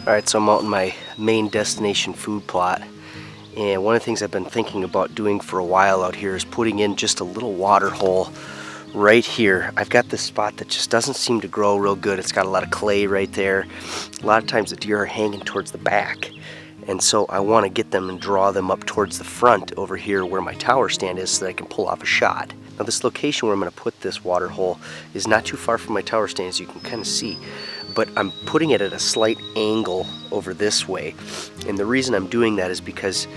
Alright, so I'm out in my main destination food plot, and one of the things I've been thinking about doing for a while out here is putting in just a little water hole right here. I've got this spot that just doesn't seem to grow real good. It's got a lot of clay right there. A lot of times the deer are hanging towards the back, and so I want to get them and draw them up towards the front over here where my tower stand is so that I can pull off a shot. Now this location where I'm going to put this water hole is not too far from my tower stand, as you can kind of see, but I'm putting it at a slight angle over this way, and the reason I'm doing that is because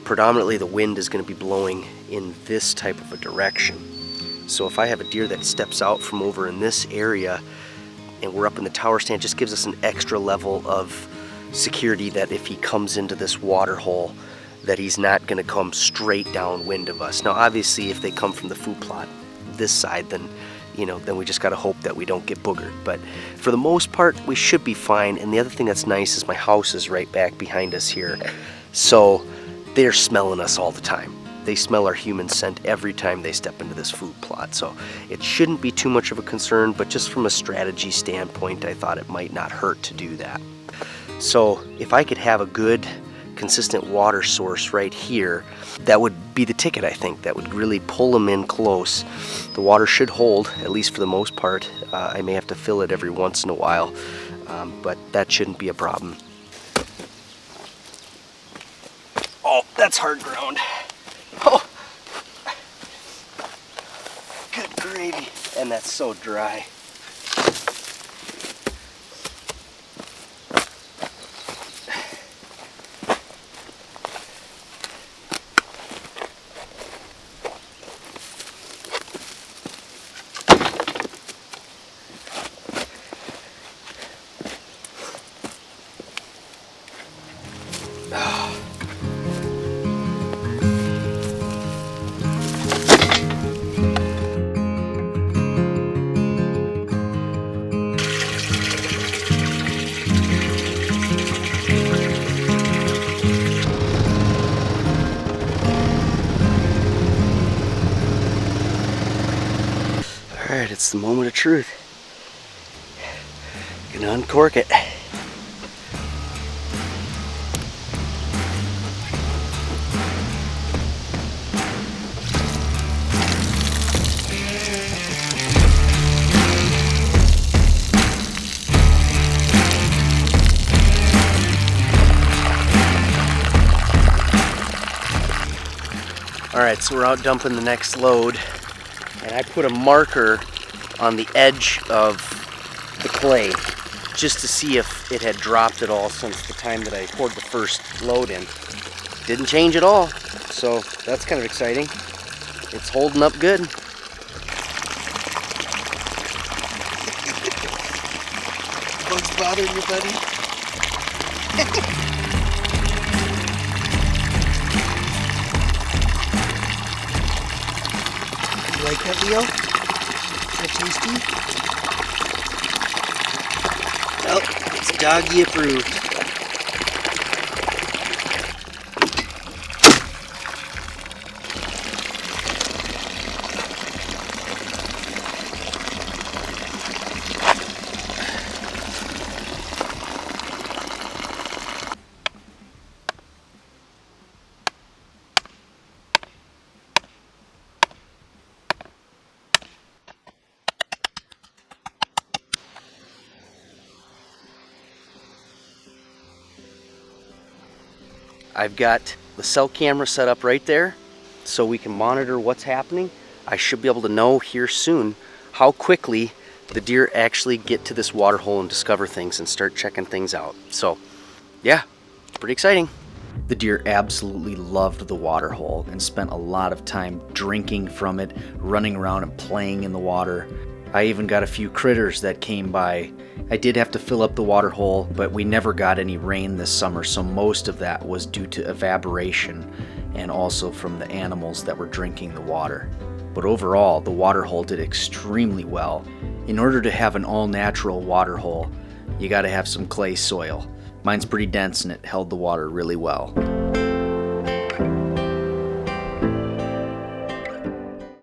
predominantly the wind is going to be blowing in this type of a direction. So if I have a deer that steps out from over in this area and we're up in the tower stand, it just gives us an extra level of security that if he comes into this water hole, that he's not going to come straight downwind of us. Now obviously if they come from the food plot this side, then then we just got to hope that we don't get boogered. But for the most part, we should be fine. And the other thing that's nice is my house is right back behind us here. So they're smelling us all the time. They smell our human scent every time they step into this food plot. So it shouldn't be too much of a concern, but just from a strategy standpoint, I thought it might not hurt to do that. So if I could have a good consistent water source right here, that would be the ticket. I think that would really pull them in close. The water should hold, at least for the most part. I may have to fill it every once in a while, but that shouldn't be a problem. Oh, that's hard ground. Oh, good gravy. And that's so dry. Alright, it's the moment of truth. Gonna uncork it. Alright, so we're out dumping the next load, and I put a marker on the edge of the clay just to see if it had dropped at all since the time that I poured the first load in. Didn't change at all, so that's kind of exciting. It's holding up good. Bugs bothering you, buddy? You like that, Leo? Is that tasty? Well, it's doggy approved. I've got the cell camera set up right there so we can monitor what's happening. I should be able to know here soon how quickly the deer actually get to this water hole and discover things and start checking things out. So yeah, pretty exciting. The deer absolutely loved the water hole and spent a lot of time drinking from it, running around and playing in the water. I even got a few critters that came by. I did have to fill up the water hole, but we never got any rain this summer, so most of that was due to evaporation and also from the animals that were drinking the water. But overall, the water hole did extremely well. In order to have an all-natural water hole, you gotta have some clay soil. Mine's pretty dense and it held the water really well.